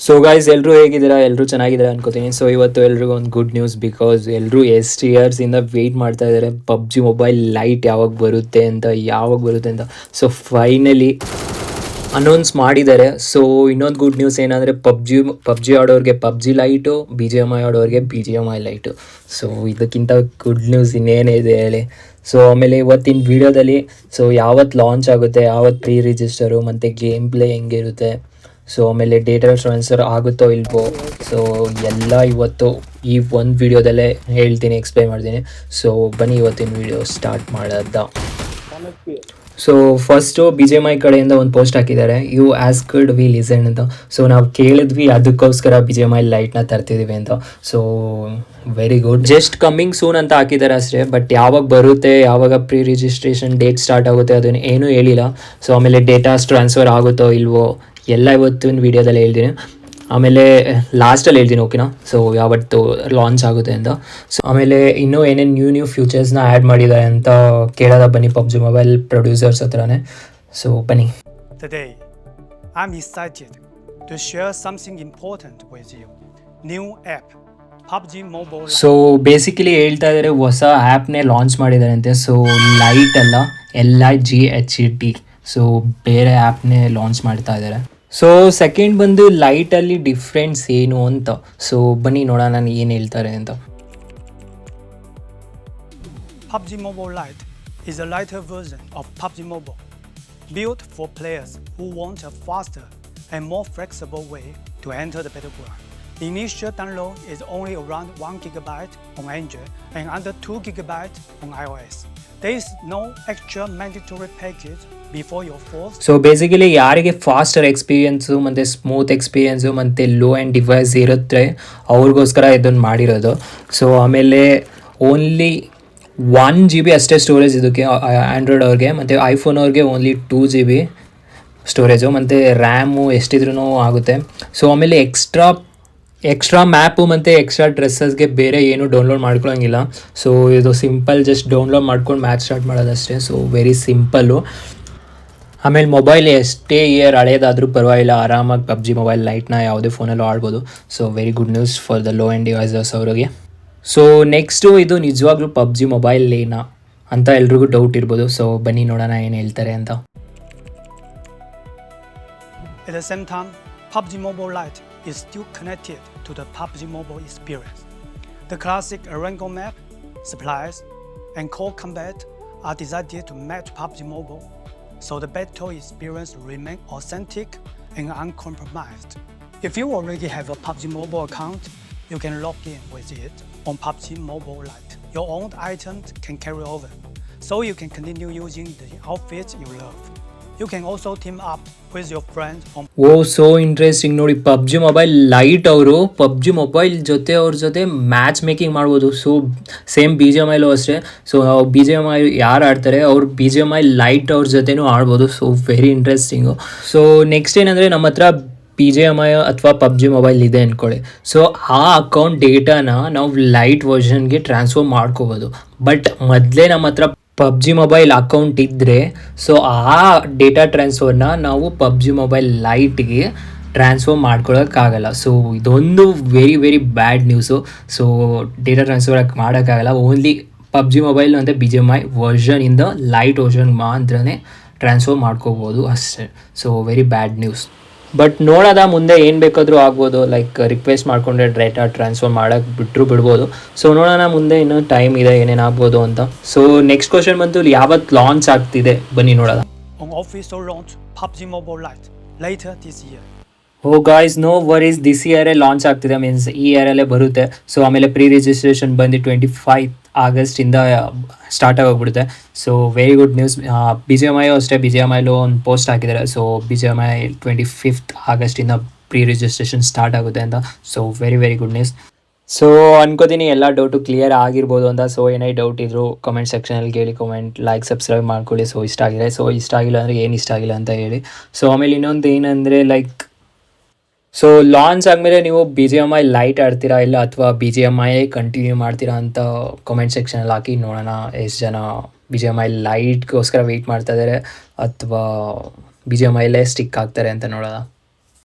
So guys ಎಲ್ಲರೂ ಹೇಗಿದ್ದೀರಾ? ಎಲ್ಲರೂ ಚೆನ್ನಾಗಿದ್ದಾರೆ ಅನ್ಕೋತೀನಿ. ಸೊ ಇವತ್ತು ಎಲ್ರಿಗೂ ಒಂದು ಗುಡ್ ನ್ಯೂಸ್, ಬಿಕಾಸ್ ಎಲ್ಲರೂ ಎಷ್ಟು ಇಯರ್ಸಿಂದ ವೆಯ್ಟ್ ಮಾಡ್ತಾ ಇದ್ದಾರೆ ಪಬ್ಜಿ ಮೊಬೈಲ್ ಲೈಟ್ ಯಾವಾಗ ಬರುತ್ತೆ ಅಂತ. ಸೊ ಫೈನಲಿ ಅನೌನ್ಸ್ ಮಾಡಿದ್ದಾರೆ. ಸೊ ಇನ್ನೊಂದು ಗುಡ್ ನ್ಯೂಸ್ ಏನಂದರೆ ಪಬ್ಜಿ ಆಡೋರಿಗೆ ಪಬ್ಜಿ ಲೈಟು, BGMI ಆಡೋರಿಗೆ BGMI ಲೈಟು. ಸೊ ಇದಕ್ಕಿಂತ ಗುಡ್ ನ್ಯೂಸ್ ಇನ್ನೇನಿದೆ ಹೇಳಿ. ಸೊ ಆಮೇಲೆ ಇವತ್ತಿನ ವೀಡಿಯೋದಲ್ಲಿ ಸೊ ಯಾವತ್ತು ಲಾಂಚ್ ಆಗುತ್ತೆ, ಯಾವತ್ತು ಪ್ರೀ ರಿಜಿಸ್ಟರು ಮತ್ತು ಗೇಮ್ ಪ್ಲೇ ಹೆಂಗಿರುತ್ತೆ, ಸೊ ಆಮೇಲೆ ಡೇಟಾ ಟ್ರಾನ್ಸ್ಫರ್ ಆಗುತ್ತೋ ಇಲ್ವೋ, ಸೊ ಎಲ್ಲ ಇವತ್ತು ಈ ಒಂದು ವೀಡಿಯೋದಲ್ಲೇ ಹೇಳ್ತೀನಿ, ಎಕ್ಸ್ಪ್ಲೈನ್ ಮಾಡ್ತೀನಿ. ಸೊ ಬನ್ನಿ ಇವತ್ತಿನ ವೀಡಿಯೋ ಸ್ಟಾರ್ಟ್ ಮಾಡೋದ. ಸೊ ಫಸ್ಟು BGMI ಕಡೆಯಿಂದ ಒಂದು ಪೋಸ್ಟ್ ಹಾಕಿದ್ದಾರೆ, ಯು ಆಸ್ಕ್ಡ್ ವಿ ಲಿಸನ್ ಅಂತ. ಸೊ ನಾವು ಕೇಳಿದ್ವಿ, ಅದಕ್ಕೋಸ್ಕರ BGMI ಲೈಟ್ನ ತರ್ತಿದ್ದೀವಿ ಅಂತ. So very good. Just coming soon ಅಂತ ಹಾಕಿದ್ದಾರೆ ಅಷ್ಟೇ, ಬಟ್ ಯಾವಾಗ ಬರುತ್ತೆ, ಯಾವಾಗ ಪ್ರೀ ರಿಜಿಸ್ಟ್ರೇಷನ್ ಡೇಟ್ ಸ್ಟಾರ್ಟ್ ಆಗುತ್ತೆ ಅದನ್ನು ಏನೂ ಹೇಳಿಲ್ಲ. ಸೊ ಆಮೇಲೆ ಡೇಟಾಸ್ ಟ್ರಾನ್ಸ್ಫರ್ ಆಗುತ್ತೋ ಇಲ್ವೋ ಎಲ್ಲ ಇವತ್ತಿನ ವೀಡಿಯೋದಲ್ಲಿ ಹೇಳ್ತೀನಿ. ಆಮೇಲೆ ಲಾಸ್ಟಲ್ಲಿ ಹೇಳ್ತೀನಿ, ಓಕೆನಾ? ಸೊ ಯಾವತ್ತು ಲಾಂಚ್ ಆಗುತ್ತೆ ಅಂತ. ಸೊ ಆಮೇಲೆ ಇನ್ನೂ ಏನೇನು ನ್ಯೂ ಫ್ಯೂಚರ್ಸ್ನ ಆ್ಯಡ್ ಮಾಡಿದ್ದಾರೆ ಅಂತ ಕೇಳೋದ ಬನ್ನಿ ಪಬ್ಜಿ ಮೊಬೈಲ್ ಪ್ರೊಡ್ಯೂಸರ್ಸ್ ಹತ್ರನೇ. ಸೊ ಬನ್ನಿ. Today, I'm excited to share something important with you. New app, PUBG Mobile. So basically ಹೇಳ್ತಾ ಇದ್ದಾರೆ ಹೊಸ ಆ್ಯಪ್ನೇ ಲಾಂಚ್ ಮಾಡಿದ್ದಾರೆ ಅಂತೆ. ಸೊ ಲೈಟ್ ಅಲ್ಲ, LIGHT. ಸೊ ಬೇರೆ ಆ್ಯಪ್ನೇ ಲಾಂಚ್ ಮಾಡ್ತಾ ಇದ್ದಾರೆ. ಸೊ ಸೆಕೆಂಡ್ ಬಂದು ಲೈಟಲ್ಲಿ ಡಿಫ್ರೆನ್ಸ್ ಏನು ಅಂತ. ಸೊ ಬನ್ನಿ ನೋಡೋಣ ನಾನು ಏನು ಹೇಳ್ತಾರೆ ಅಂತ. PUBG Mobile Lite is a lighter version of PUBG Mobile, built for players who want a faster and more flexible way to enter the battleground. The initial download is only around 1 GB on Android and under 2 GB on iOS. There is no extra mandatory package before your first. So basically ಯಾರಿಗೆ faster experience ಮತ್ತು smooth experience ಮತ್ತು low end device ಇರುತ್ತೆ ಅವ್ರಿಗೋಸ್ಕರ ಇದನ್ನು ಮಾಡಿರೋದು. So ಆಮೇಲೆ only 1 GB ಅಷ್ಟೇ storage ಇದಕ್ಕೆ ಆ್ಯಂಡ್ರಾಯ್ಡ್ ಅವ್ರಿಗೆ, ಮತ್ತು ಐಫೋನ್ ಅವ್ರಿಗೆ ಓನ್ಲಿ 2 GB ಸ್ಟೋರೇಜು, ಮತ್ತು ರ್ಯಾಮು ಎಷ್ಟಿದ್ರೂ ಆಗುತ್ತೆ. ಸೊ ಆಮೇಲೆ ಎಕ್ಸ್ಟ್ರಾ ಮ್ಯಾಪು ಮತ್ತು ಎಕ್ಸ್ಟ್ರಾ ಡ್ರೆಸ್ಸಸ್ಗೆ ಬೇರೆ ಏನು ಡೌನ್ಲೋಡ್ ಮಾಡ್ಕೊಳ್ಳೋಂಗಿಲ್ಲ. ಸೊ ಇದು ಸಿಂಪಲ್, ಜಸ್ಟ್ ಡೌನ್ಲೋಡ್ ಮಾಡ್ಕೊಂಡು ಮ್ಯಾಚ್ ಸ್ಟಾರ್ಟ್ ಮಾಡೋದಷ್ಟೇ. So very simple. ಆಮೇಲೆ ಮೊಬೈಲ್ ಎಷ್ಟೇ ಇಯರ್ ಹಳೇದಾದರೂ ಪರವಾಗಿಲ್ಲ, ಆರಾಮಾಗಿ ಪಬ್ಜಿ ಮೊಬೈಲ್ ಲೈಟ್ನ ಯಾವುದೇ ಫೋನಲ್ಲೂ ಆಡ್ಬೋದು. So very good news for the low and devices ಅವರಿಗೆ. ಸೊ ನೆಕ್ಸ್ಟು ಇದು ನಿಜವಾಗ್ಲೂ ಪಬ್ಜಿ ಮೊಬೈಲ್ ಏನಾ ಅಂತ ಎಲ್ರಿಗೂ ಡೌಟ್ ಇರ್ಬೋದು. ಸೊ ಬನ್ನಿ ನೋಡೋಣ ಏನು ಹೇಳ್ತಾರೆ ಅಂತ. At the same time, PUBG Mobile Lite is still connected to the PUBG Mobile experience. The classic Erangel map, supplies, and core combat are designed to match PUBG Mobile, so the battle experience remains authentic and uncompromised. If you already have a PUBG Mobile account, you can log in with it on PUBG Mobile Lite. Your own items can carry over, so you can continue using the outfits you love. You can also team up with your friends on. So interesting. ನೋಡಿ, PUBG mobile light ಅವರು PUBG mobile ಜೊತೆ ಅವ್ರ ಜೊತೆ match making ಮಾಡ್ಬೋದು. So same BGMIಲೂ ಅಷ್ಟೇ. So BGMI ಯಾರು ಆಡ್ತಾರೆ ಅವ್ರು BGMI ಲೈಟ್ ಅವ್ರ ಜೊತೆನೂ ಆಡ್ಬೋದು. So very interesting. So next ಏನಂದರೆ, ನಮ್ಮ ಹತ್ರ BGMI ಅಥವಾ ಪಬ್ಜಿ ಮೊಬೈಲ್ ಇದೆ ಅಂದ್ಕೊಳ್ಳಿ. ಸೊ ಆ ಅಕೌಂಟ್ ಡೇಟಾನ ನಾವು ಲೈಟ್ ವರ್ಷನ್ಗೆ ಟ್ರಾನ್ಸ್ಫರ್ ಮಾಡ್ಕೋಬೋದು. ಬಟ್ ಮೊದಲೇ ನಮ್ಮ ಹತ್ರ ಪಬ್ಜಿ ಮೊಬೈಲ್ ಅಕೌಂಟ್ ಇದ್ದರೆ ಸೊ ಆ ಡೇಟಾ ಟ್ರಾನ್ಸ್ಫರ್ನ ನಾವು ಪಬ್ಜಿ ಮೊಬೈಲ್ ಲೈಟ್ಗೆ ಟ್ರಾನ್ಸ್ಫರ್ ಮಾಡ್ಕೊಳ್ಳೋಕ್ಕಾಗಲ್ಲ. ಸೊ ಇದೊಂದು very bad news. So data transfer ಮಾಡೋಕ್ಕಾಗಲ್ಲ. ಓನ್ಲಿ ಪಬ್ಜಿ ಮೊಬೈಲ್ ಮತ್ತು BGMI ವರ್ಷನಿಂದ ಲೈಟ್ ವರ್ಷನ್ ಮಾತ್ರನೇ ಟ್ರಾನ್ಸ್ಫರ್ ಮಾಡ್ಕೋಬೋದು ಅಷ್ಟೇ. So very bad news. But ನೋಡೋದ ಮುಂದೆ ಏನು ಬೇಕಾದರೂ ಆಗ್ಬೋದು. ಲೈಕ್ ರಿಕ್ವೆಸ್ಟ್ ಮಾಡಿಕೊಂಡ್ರೆ ಡೇಟಾ ಟ್ರಾನ್ಸ್ಫರ್ ಮಾಡೋಕ್ಕೆ ಬಿಡ್ಬೋದು. ಸೊ ನೋಡೋಣ ಮುಂದೆ ಇನ್ನೂ ಟೈಮ್ ಇದೆ, ಏನೇನಾಗ್ಬೋದು ಅಂತ. ಸೊ ನೆಕ್ಸ್ಟ್ ಕ್ವಶನ್ ಬಂತು, ಯಾವತ್ತು ಲಾಂಚ್ ಆಗ್ತಿದೆ ಬನ್ನಿ ನೋಡೋಣ. On official launch PUBG Mobile Lite later this year. Oh guys, no worries, this ಇಯರೇ ಲಾಂಚ್ ಆಗ್ತಿದೆ, ಮೀನ್ಸ್ ಈ ಇಯರಲ್ಲೇ ಬರುತ್ತೆ. ಸೊ ಆಮೇಲೆ ಪ್ರೀ ರಿಜಿಸ್ಟ್ರೇಷನ್ ಬಂದು 25 ಆಗಸ್ಟಿಂದ ಸ್ಟಾರ್ಟ್ ಆಗೋಗ್ಬಿಡುತ್ತೆ. So very good news. BGMI ಅಷ್ಟೇ, BGMIಲೂ ಒಂದು ಪೋಸ್ಟ್ ಹಾಕಿದ್ದಾರೆ. ಸೊ BGMI 25 ಆಗಸ್ಟಿಂದ ಪ್ರೀ ರಿಜಿಸ್ಟ್ರೇಷನ್ ಸ್ಟಾರ್ಟ್ ಆಗುತ್ತೆ ಅಂತ. So very good news. So ಅನ್ಕೋತೀನಿ ಎಲ್ಲ ಡೌಟು ಕ್ಲಿಯರ್ ಆಗಿರ್ಬೋದು ಅಂತ. ಸೊ ಏನೇ ಡೌಟ್ ಇದ್ರು ಕಮೆಂಟ್ ಸೆಕ್ಷನಲ್ಲಿ ಕೇಳಿ, ಲೈಕ್ ಸಬ್ಸ್ಕ್ರೈಬ್ ಮಾಡ್ಕೊಳ್ಳಿ. ಸೊ ಇಷ್ಟ ಆಗಿದೆ. ಸೊ ಇಷ್ಟ ಆಗಿಲ್ಲ ಅಂದರೆ ಏನು ಇಷ್ಟ ಆಗಿಲ್ಲ ಅಂತ ಹೇಳಿ. ಸೊ ಆಮೇಲೆ ಇನ್ನೊಂದು ಏನಂದರೆ, ಲೈಕ್ ಸೊ ಲಾಂಚ್ ಆದಮೇಲೆ ನೀವು BGMI ಲೈಟ್ ಆಡ್ತೀರಾ ಇಲ್ಲ ಅಥವಾ BGMI ಕಂಟಿನ್ಯೂ ಮಾಡ್ತೀರಾ ಅಂತ ಕಮೆಂಟ್ ಸೆಕ್ಷನಲ್ಲಿ ಹಾಕಿ. ನೋಡೋಣ ಎಷ್ಟು ಜನ BGMI ಲೈಟ್ಗೋಸ್ಕರ ವೆಯ್ಟ್ ಮಾಡ್ತಾ ಇದ್ದಾರೆ ಅಥವಾ BGMIಲೇ ಸ್ಟಿಕ್ ಆಗ್ತಾರೆ ಅಂತ ನೋಡೋಣ.